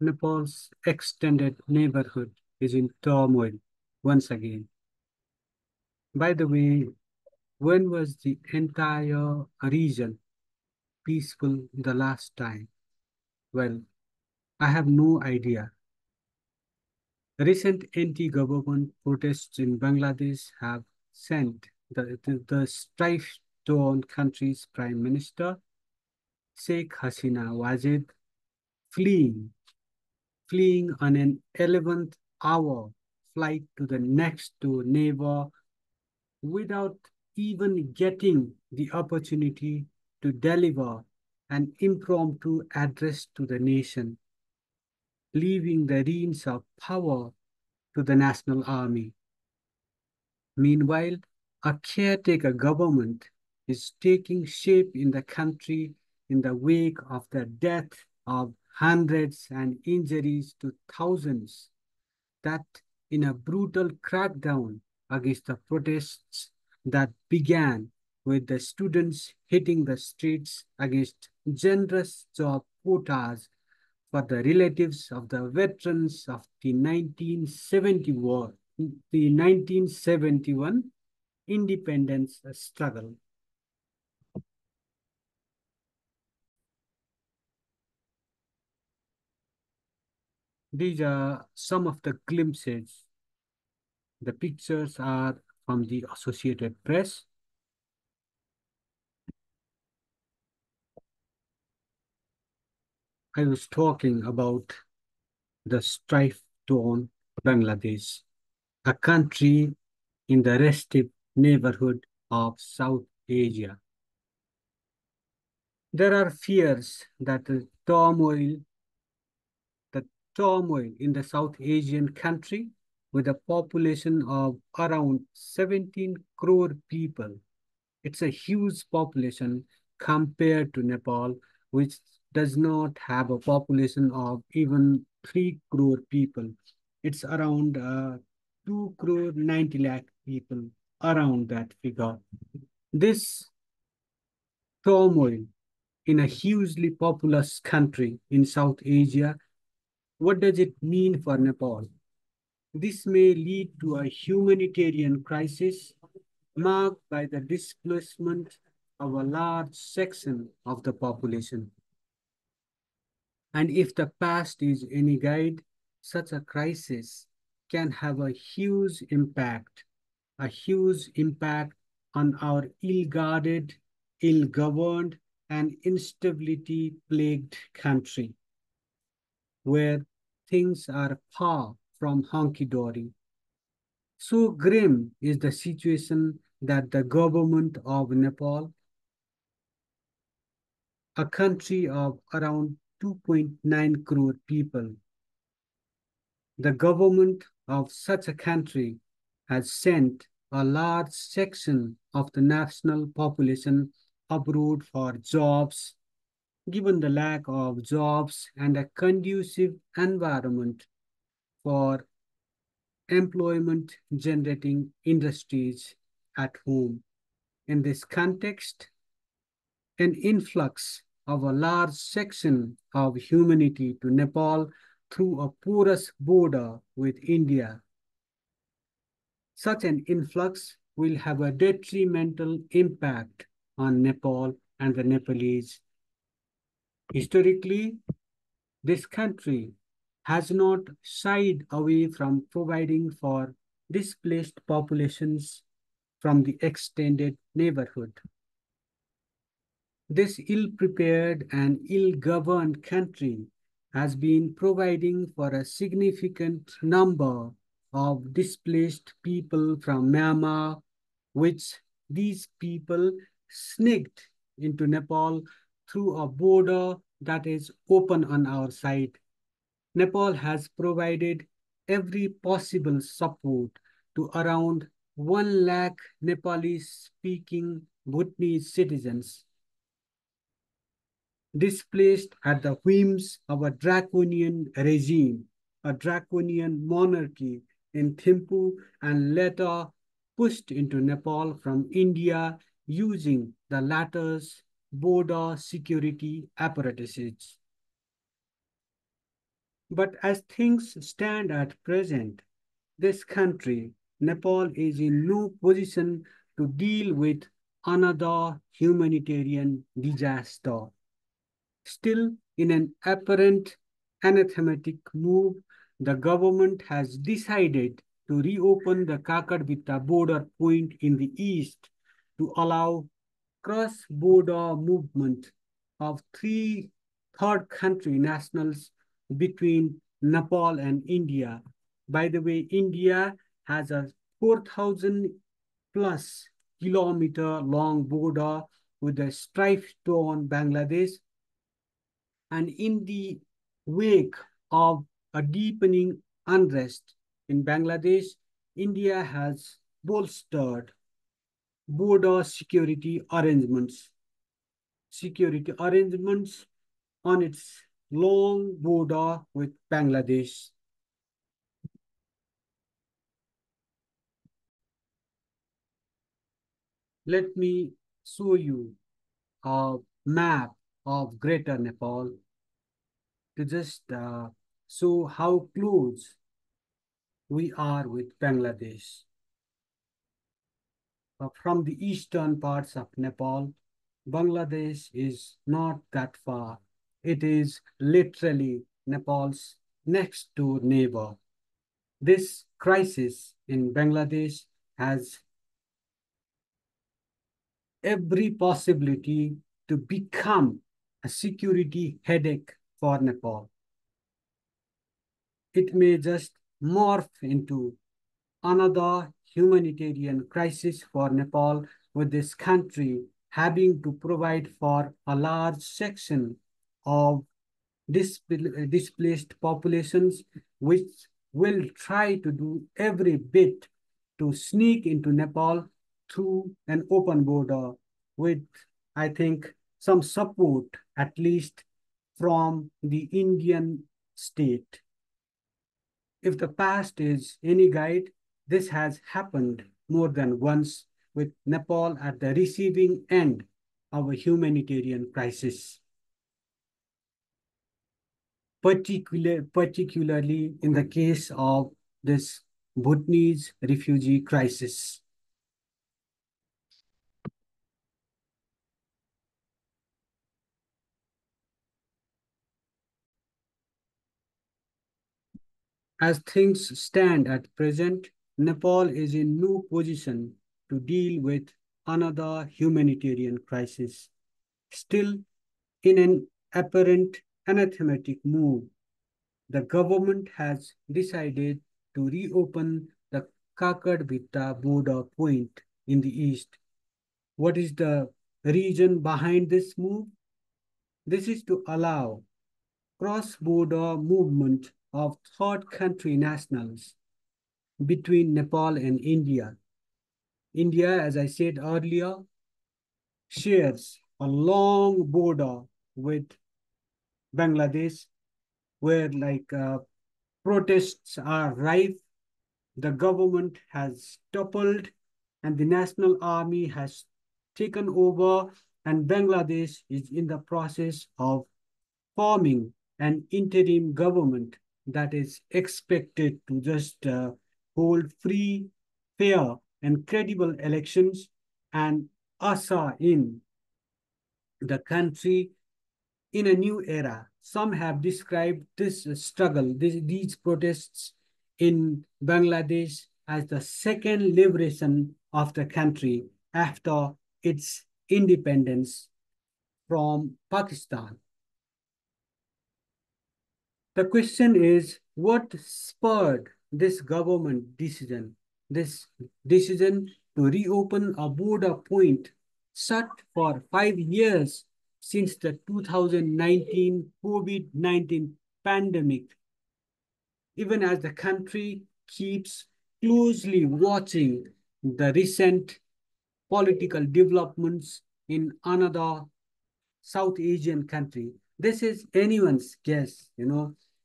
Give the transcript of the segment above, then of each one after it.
Nepal's extended neighborhood is in turmoil once again. By the way, when was the entire region peaceful the last time? Well, I have no idea. Recent anti-government protests in Bangladesh have sent the strife-torn country's Prime Minister, Sheikh Hasina Wajid, fleeing, fleeing on an 11th hour flight to the next door neighbor without even getting the opportunity to deliver an impromptu address to the nation, leaving the reins of power to the National Army. Meanwhile, a caretaker government is taking shape in the country in the wake of the death of hundreds and injuries to thousands, that in a brutal crackdown against the protests that began with the students hitting the streets against generous job quotas for the relatives of the veterans of the 1970 war, the 1971 independence struggle. These are some of the glimpses. The pictures are from the Associated Press. I was talking about the strife-torn Bangladesh, a country in the restive neighborhood of South Asia. There are fears that the turmoil in the South Asian country with a population of around 17 crore people. It's a huge population compared to Nepal, which does not have a population of even 3 crore people. It's around 2 crore 90 lakh people, around that figure. This turmoil in a hugely populous country in South Asia, what does it mean for Nepal? This may lead to a humanitarian crisis marked by the displacement of a large section of the population. And if the past is any guide, such a crisis can have a huge impact on our ill-guarded, ill-governed, and instability-plagued country, where things are far from honky-dory. So grim is the situation that the government of Nepal, a country of around 2.9 crore people, the government of such a country has sent a large section of the national population abroad for jobs, given the lack of jobs and a conducive environment for employment generating industries at home. In this context, an influx of a large section of humanity to Nepal through a porous border with India. Such an influx will have a detrimental impact on Nepal and the Nepalese. Historically, this country has not shied away from providing for displaced populations from the extended neighborhood. This ill-prepared and ill-governed country has been providing for a significant number of displaced people from Myanmar, which these people sneaked into Nepal through a border that is open on our side. Nepal has provided every possible support to around 1 lakh Nepali-speaking Bhutanese citizens displaced at the whims of a draconian regime, a draconian monarchy in Thimphu, and later pushed into Nepal from India using the latter's border security apparatuses. But as things stand at present, this country, Nepal, is in no position to deal with another humanitarian disaster. Still, in an apparent anathematic move, the government has decided to reopen the Kakadbita border point in the east to allow cross-border movement of three third country nationals between Nepal and India. By the way, India has a 4,000 plus kilometer long border with the strife-torn Bangladesh, and in the wake of a deepening unrest in Bangladesh, India has bolstered border security arrangements on its long border with Bangladesh. Let me show you a map of Greater Nepal to just show how close we are with Bangladesh. From the eastern parts of Nepal, Bangladesh is not that far. It is literally Nepal's next door neighbor. This crisis in Bangladesh has every possibility to become a security headache for Nepal. It may just morph into another humanitarian crisis for Nepal, with this country having to provide for a large section of displaced populations, which will try to do every bit to sneak into Nepal through an open border with, I think, some support at least from the Indian state. If the past is any guide, this has happened more than once with Nepal at the receiving end of a humanitarian crisis, particularly in the case of this Bhutanese refugee crisis. As things stand at present, Nepal is in no position to deal with another humanitarian crisis. Still, in an apparent anathematic move, the government has decided to reopen the Kakadbita border point in the east. What is the reason behind this move? This is to allow cross-border movement of third country nationals between Nepal and India. India, as I said earlier, shares a long border with Bangladesh, where protests are rife. The government has toppled and the national army has taken over, and Bangladesh is in the process of forming an interim government that is expected to just hold free, fair, and credible elections and usher in the country in a new era. Some have described this struggle, these protests in Bangladesh as the second liberation of the country after its independence from Pakistan. The question is, what spurred this government decision? This decision to reopen a border point shut for 5 years since the 2019 COVID-19 pandemic, even as the country keeps closely watching the recent political developments in another South Asian country. This is anyone's guess,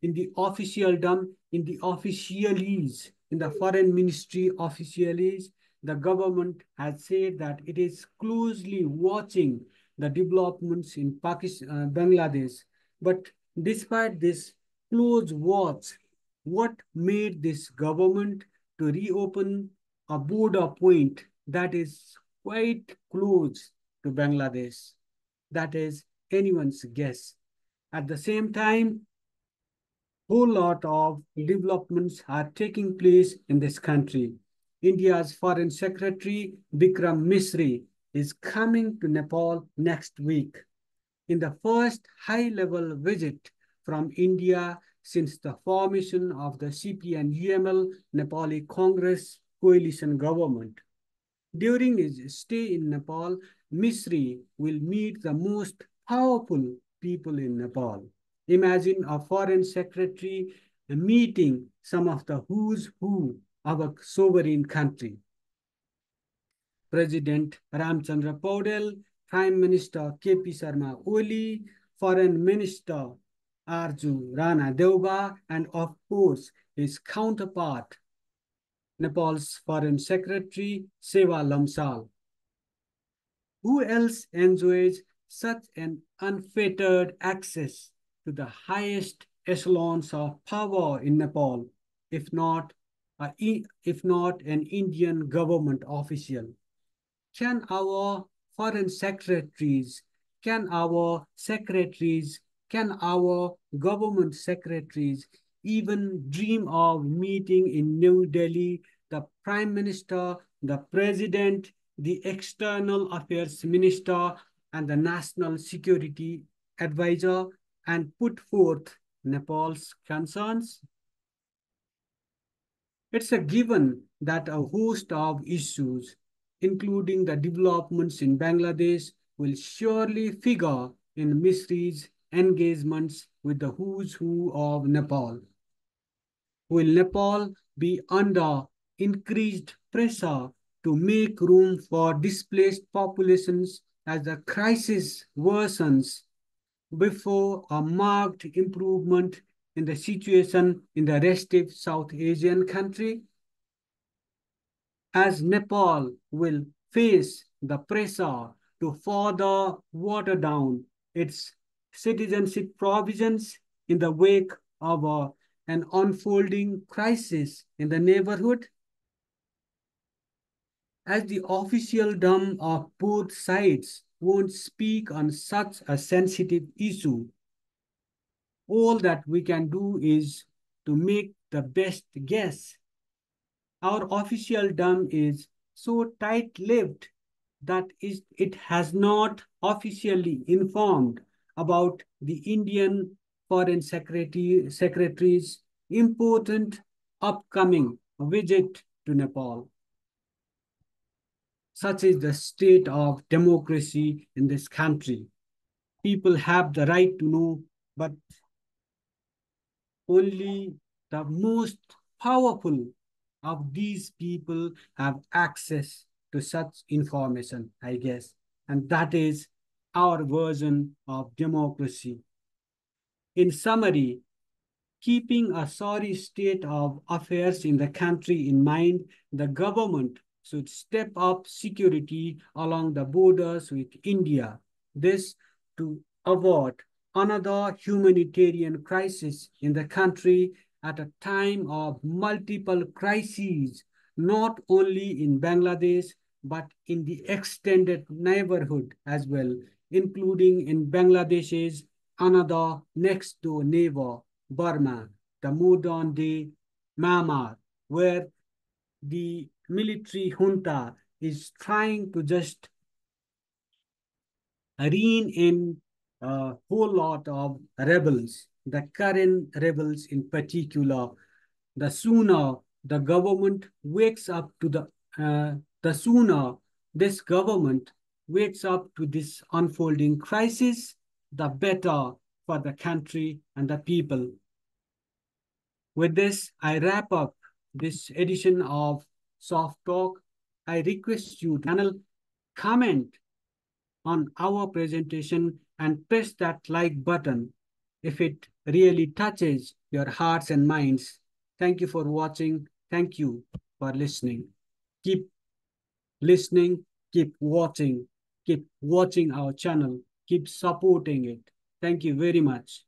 In the officialdom, in the officialese, in the foreign ministry officialese, the government has said that it is closely watching the developments in Pakistan, Bangladesh. But despite this, close watch what made this government to reopen a border point that is quite close to Bangladesh. That is anyone's guess. At the same time, whole lot of developments are taking place in this country. India's Foreign Secretary Bikram Misri is coming to Nepal next week in the first high-level visit from India since the formation of the CP and UML Nepali Congress coalition government. During his stay in Nepal, Misri will meet the most powerful people in Nepal. Imagine a foreign secretary meeting some of the who's who of a sovereign country. President Ramchandra Paudel, Prime Minister KP Sharma Oli, Foreign Minister Arju Rana Deuba, and of course his counterpart, Nepal's Foreign Secretary Seva Lamsal. Who else enjoys such an unfettered access to the highest echelons of power in Nepal, if not, if not an Indian government official? Can our foreign secretaries, can our secretaries, can our government secretaries even dream of meeting in New Delhi the Prime Minister, the President, the External Affairs Minister, and the National Security Advisor and put forth Nepal's concerns? It's a given that a host of issues, including the developments in Bangladesh, will surely figure in Misri's engagements with the who's who of Nepal. Will Nepal be under increased pressure to make room for displaced populations as the crisis worsens before a marked improvement in the situation in the restive South Asian country? As Nepal will face the pressure to further water down its citizenship provisions in the wake of an unfolding crisis in the neighborhood, as the official dom of both sides won't speak on such a sensitive issue, all that we can do is to make the best guess. Our official dom is so tight-lipped that it has not officially informed about the Indian Foreign Secretary's important upcoming visit to Nepal. Such is the state of democracy in this country. People have the right to know, but only the most powerful of these people have access to such information, I guess. And that is our version of democracy. In summary, keeping a sorry state of affairs in the country in mind, the government should step up security along the borders with India. This to avoid another humanitarian crisis in the country at a time of multiple crises, not only in Bangladesh, but in the extended neighborhood as well, including in Bangladesh's another next door neighbor, Burma, the modern day Myanmar, where the military junta is trying to just rein in a whole lot of rebels, the current rebels in particular. The sooner the government wakes up to the sooner this government wakes up to this unfolding crisis, the better for the country and the people. With this, I wrap up this edition of Soft Talk. I request you to channel, comment on our presentation and press that like button if it really touches your hearts and minds. Thank you for watching. Thank you for listening. Keep listening, keep watching our channel, keep supporting it. Thank you very much.